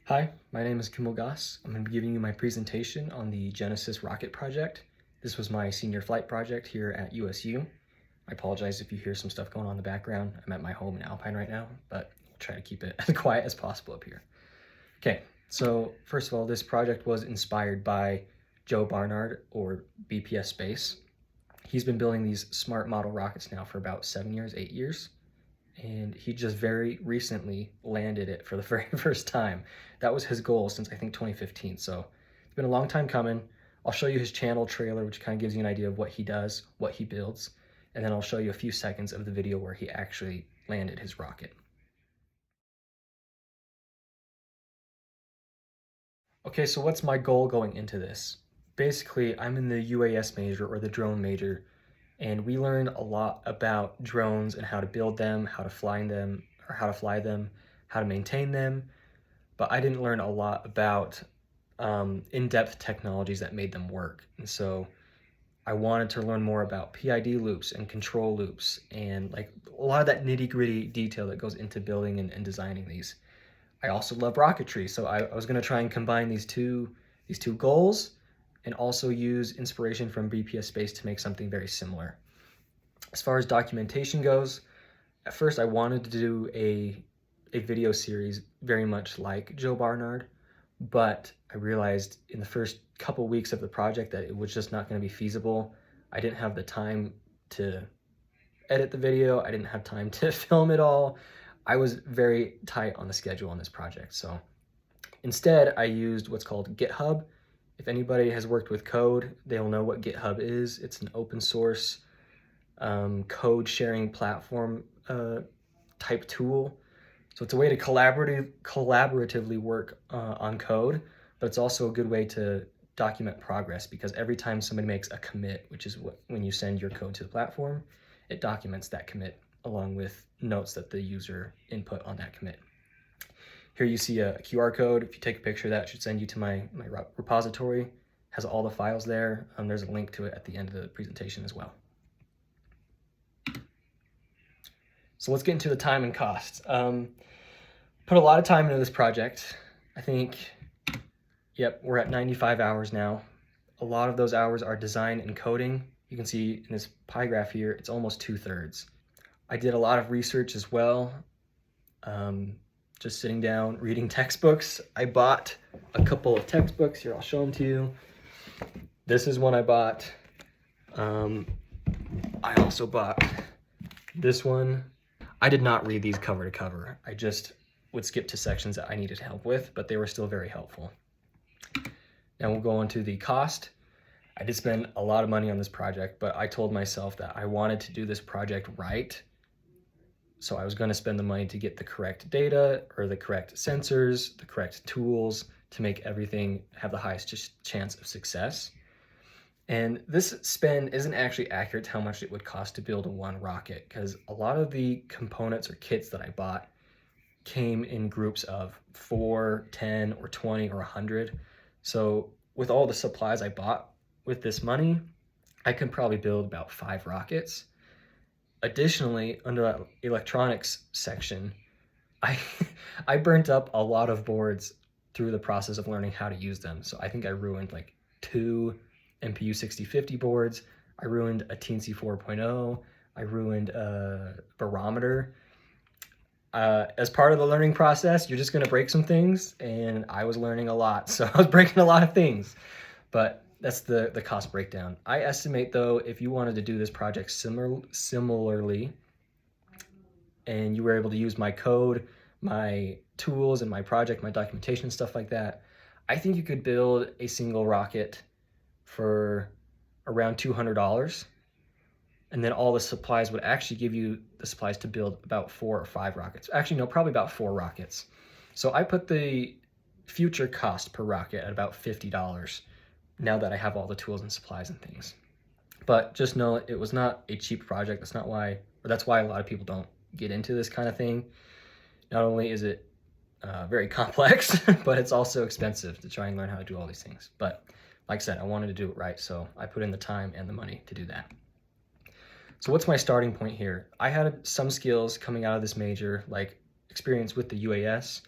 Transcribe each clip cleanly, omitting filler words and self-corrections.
Hi, my name is Kimmel Goss. I'm going to be giving you my presentation on the Genesis rocket project. This was my senior flight project here at USU. I apologize if you hear some stuff going on in the background. I'm at my home in Alpine right now, but I'll try to keep it as quiet as possible up here. Okay, so first of all, this project was inspired by Joe Barnard, or BPS Space. He's been building these smart model rockets now for about 7 years, 8 years. And he just very recently landed it for the very first time. That was his goal since I think 2015. So it's been a long time coming. I'll show you his channel trailer, which kind of gives you an idea of what he does, what he builds, and then I'll show you a few seconds of the video where he actually landed his rocket. Okay, so what's my goal going into this? Basically, I'm in the UAS major, or the drone major, and we learned a lot about drones and how to build them, how to fly them, how to maintain them, but I didn't learn a lot about in-depth technologies that made them work. And so I wanted to learn more about PID loops and control loops and like a lot of that nitty-gritty detail that goes into building and designing these. I also love rocketry, so I was going to try and combine these two goals and also use inspiration from BPS Space to make something very similar. As far as documentation goes, at first I wanted to do a video series very much like Joe Barnard, but I realized in the first couple weeks of the project that it was just not going to be feasible. I didn't have the time to edit the video. I didn't have time to film it all. I was very tight on the schedule on this project. So instead, I used what's called GitHub. If anybody has worked with code, they'll know what GitHub is. It's an open source code sharing platform type tool. So it's a way to collaboratively work on code, but it's also a good way to document progress, because every time somebody makes a commit, which is when you send your code to the platform, it documents that commit along with notes that the user input on that commit. Here you see a QR code. If you take a picture of that, it should send you to my repository. It has all the files there. There's a link to it at the end of the presentation as well. So let's get into the time and cost. Put a lot of time into this project. I think, yep, we're at 95 hours now. A lot of those hours are design and coding. You can see in this pie graph here, it's almost 2/3. I did a lot of research as well. Just sitting down, reading textbooks. I bought a couple of textbooks. Here, I'll show them to you. This is one I bought. I also bought this one. I did not read these cover to cover. I just would skip to sections that I needed help with, but they were still very helpful. Now we'll go on to the cost. I did spend a lot of money on this project, but I told myself that I wanted to do this project right. So I was going to spend the money to get the correct data, or the correct sensors, the correct tools to make everything have the highest chance of success. And this spend isn't actually accurate to how much it would cost to build one rocket, because a lot of the components or kits that I bought came in groups of 4, 10, or 20, or 100. So with all the supplies I bought with this money, I could probably build about 5 rockets. Additionally, under that electronics section, I burnt up a lot of boards through the process of learning how to use them. So I think I ruined like 2 MPU 6050 boards. I ruined a Teensy 4.0. I ruined a barometer. As part of the learning process, you're just going to break some things, and I was learning a lot, so I was breaking a lot of things. But that's the cost breakdown. I estimate, though, if you wanted to do this project similarly, and you were able to use my code, my tools, and my project, my documentation, stuff like that, I think you could build a single rocket for around $200. And then all the supplies would actually give you the supplies to build about 4 or 5 rockets. Actually, no, probably about 4 rockets. So I put the future cost per rocket at about $50 now that I have all the tools and supplies and things. But just know it was not a cheap project. That's why a lot of people don't get into this kind of thing. Not only is it very complex, but it's also expensive to try and learn how to do all these things. But like I said, I wanted to do it right, so I put in the time and the money to do that. So what's my starting point here? I had some skills coming out of this major, like experience with the UAS,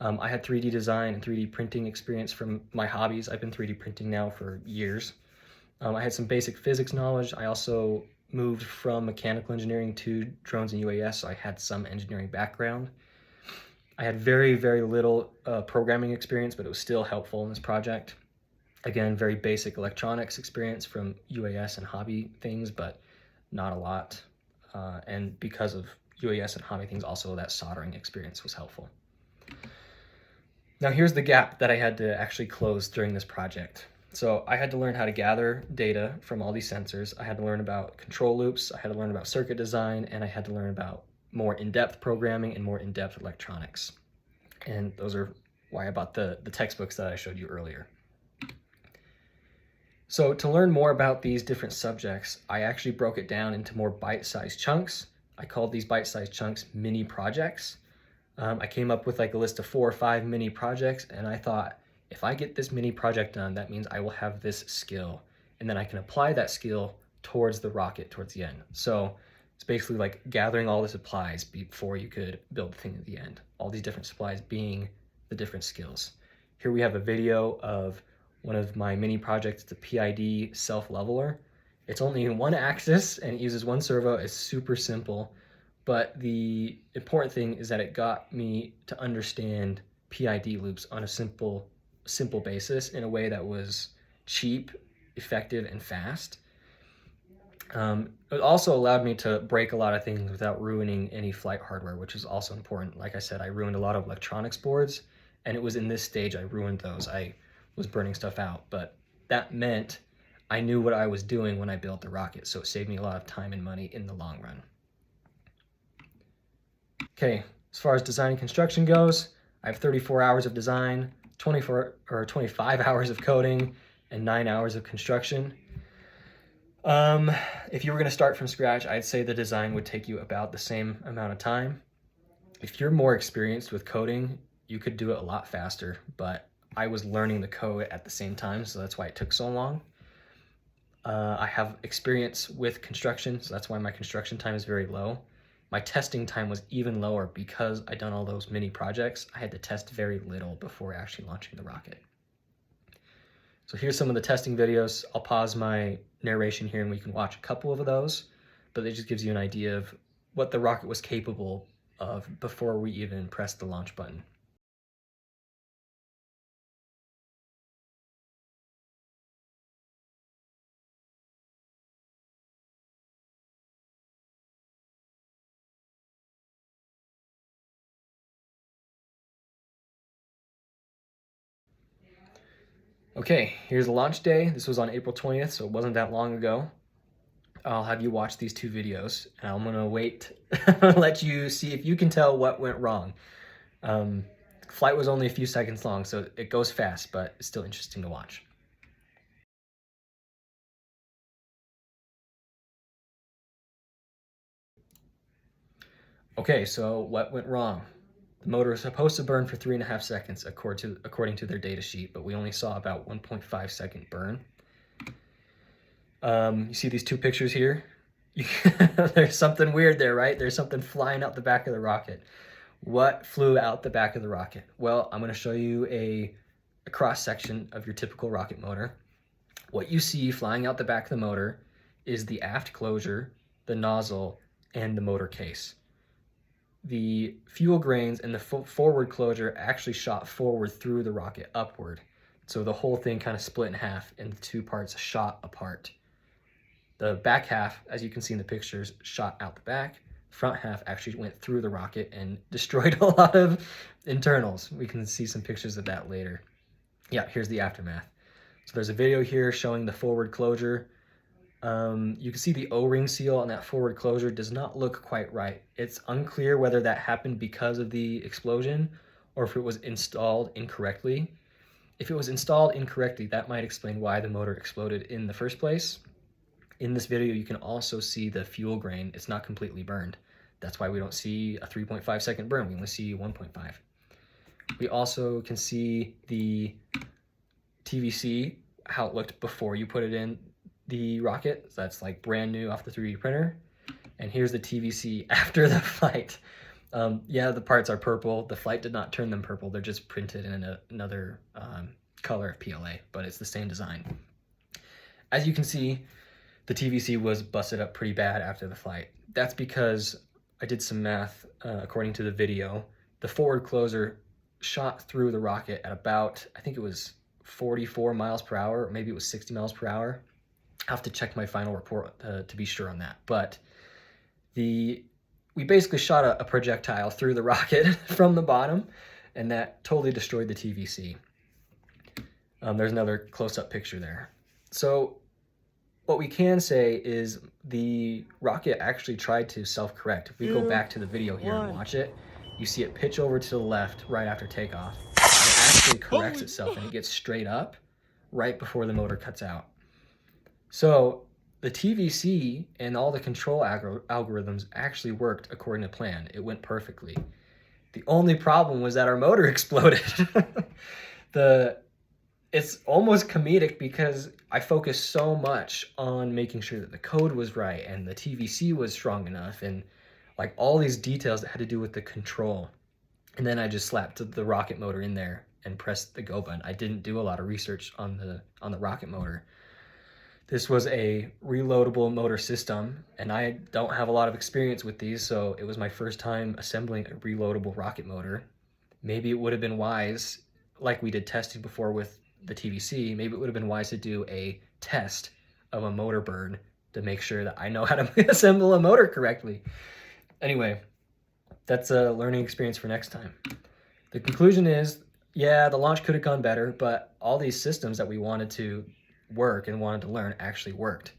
I had 3D design and 3D printing experience from my hobbies. I've been 3D printing now for years. I had some basic physics knowledge. I also moved from mechanical engineering to drones and UAS, so I had some engineering background. I had very, very little programming experience, but it was still helpful in this project. Again, very basic electronics experience from UAS and hobby things, but not a lot. And because of UAS and hobby things, also that soldering experience was helpful. Now here's the gap that I had to actually close during this project. So I had to learn how to gather data from all these sensors. I had to learn about control loops. I had to learn about circuit design, and I had to learn about more in-depth programming and more in-depth electronics. And those are why I bought the textbooks that I showed you earlier. So to learn more about these different subjects, I actually broke it down into more bite-sized chunks. I called these bite-sized chunks mini projects. I came up with like a list of 4 or 5 mini projects, and I thought, if I get this mini project done, that means I will have this skill, and then I can apply that skill towards the rocket towards the end. So it's basically like gathering all the supplies before you could build the thing at the end. All these different supplies being the different skills. Here we have a video of one of my mini projects. It's a PID self-leveler. It's only in one axis and it uses one servo. It's super simple, but the important thing is that it got me to understand PID loops on a simple basis in a way that was cheap, effective, and fast. It also allowed me to break a lot of things without ruining any flight hardware, which is also important. Like I said, I ruined a lot of electronics boards, and it was in this stage I ruined those. I was burning stuff out, but that meant I knew what I was doing when I built the rocket, so it saved me a lot of time and money in the long run. Okay, as far as design and construction goes, I have 34 hours of design, 25 hours of coding, and 9 hours of construction. If you were going to start from scratch, I'd say the design would take you about the same amount of time. If you're more experienced with coding, you could do it a lot faster, but I was learning the code at the same time, so that's why it took so long. I have experience with construction, so that's why my construction time is very low. My testing time was even lower because I'd done all those mini projects. I had to test very little before actually launching the rocket. So here's some of the testing videos. I'll pause my narration here and we can watch a couple of those, but it just gives you an idea of what the rocket was capable of before we even pressed the launch button. Okay, here's the launch day. This was on April 20th, so it wasn't that long ago. I'll have you watch these 2 videos, and I'm gonna wait, let you see if you can tell what went wrong. Flight was only a few seconds long, so it goes fast, but it's still interesting to watch. Okay, so what went wrong? The motor is supposed to burn for 3.5 seconds according to their data sheet, but we only saw about 1.5 second burn. You see these 2 pictures here? There's something weird there, right? There's something flying out the back of the rocket. What flew out the back of the rocket? Well, I'm going to show you a cross-section of your typical rocket motor. What you see flying out the back of the motor is the aft closure, the nozzle, and the motor case. The fuel grains and the forward closure actually shot forward through the rocket upward. So the whole thing kind of split in half and the 2 parts shot apart. The back half, as you can see in the pictures, shot out the back. Front half actually went through the rocket and destroyed a lot of internals. We can see some pictures of that later. Yeah, here's the aftermath. So there's a video here showing the forward closure. You can see the O-ring seal on that forward closure does not look quite right. It's unclear whether that happened because of the explosion or if it was installed incorrectly. If it was installed incorrectly, that might explain why the motor exploded in the first place. In this video, you can also see the fuel grain. It's not completely burned. That's why we don't see a 3.5 second burn. We only see 1.5. We also can see the TVC, how it looked before you put it in the rocket. So that's like brand new off the 3D printer. And here's the TVC after the flight. Yeah, the parts are purple. The flight did not turn them purple. They're just printed in another color of PLA, but it's the same design. As you can see, the TVC was busted up pretty bad after the flight. That's because I did some math according to the video. The forward closer shot through the rocket at about, I think it was 44 miles per hour, or maybe it was 60 miles per hour. I have to check my final report to be sure on that. But we basically shot a projectile through the rocket from the bottom, and that totally destroyed the TVC. There's another close-up picture there. So what we can say is the rocket actually tried to self-correct. If we go back to the video here and watch it, you see it pitch over to the left right after takeoff. And it actually corrects itself and it gets straight up right before the motor cuts out. So the TVC and all the control algorithms actually worked according to plan. It went perfectly. The only problem was that our motor exploded. It's almost comedic because I focused so much on making sure that the code was right and the TVC was strong enough and like all these details that had to do with the control. And then I just slapped the rocket motor in there and pressed the go button. I didn't do a lot of research on the rocket motor. This was a reloadable motor system, and I don't have a lot of experience with these, so it was my first time assembling a reloadable rocket motor. Maybe it would have been wise, like we did testing before with the TVC, maybe it would have been wise to do a test of a motor burn to make sure that I know how to assemble a motor correctly. Anyway, that's a learning experience for next time. The conclusion is, yeah, the launch could have gone better, but all these systems that we wanted to work and wanted to learn actually worked.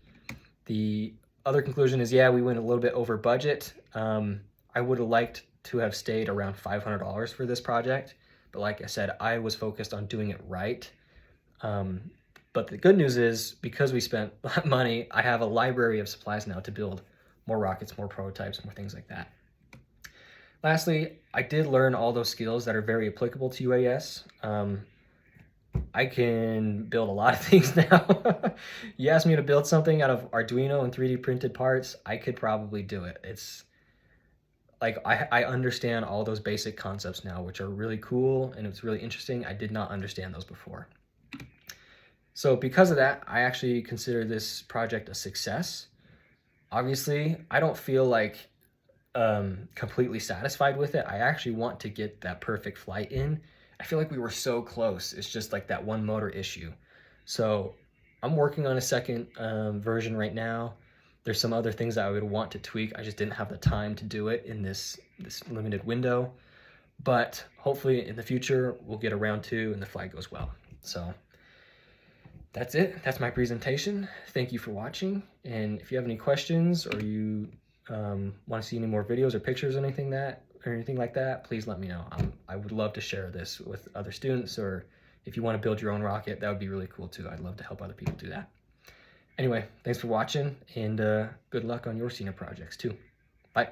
The other conclusion is, yeah, we went a little bit over budget. I would have liked to have stayed around $500 for this project, but like I said, I was focused on doing it right. But the good news is, because we spent money, I have a library of supplies now to build more rockets, more prototypes, more things like that. Lastly, I did learn all those skills that are very applicable to UAS. I can build a lot of things now. You asked me to build something out of Arduino and 3D printed parts, I could probably do it. It's like I understand all those basic concepts now, which are really cool and it's really interesting. I did not understand those before. So because of that, I actually consider this project a success. Obviously, I don't feel like completely satisfied with it. I actually want to get that perfect flight in. I feel like we were so close. It's just like that one motor issue. So I'm working on a second version right now. There's some other things that I would want to tweak. I just didn't have the time to do it in this limited window. But hopefully in the future, we'll get around to and the flight goes well. So that's it. That's my presentation. Thank you for watching. And if you have any questions or you want to see any more videos or pictures or anything like that, please let me know. I would love to share this with other students, or if you want to build your own rocket, that would be really cool too. I'd love to help other people do that. Anyway, thanks for watching, and good luck on your senior projects too. Bye.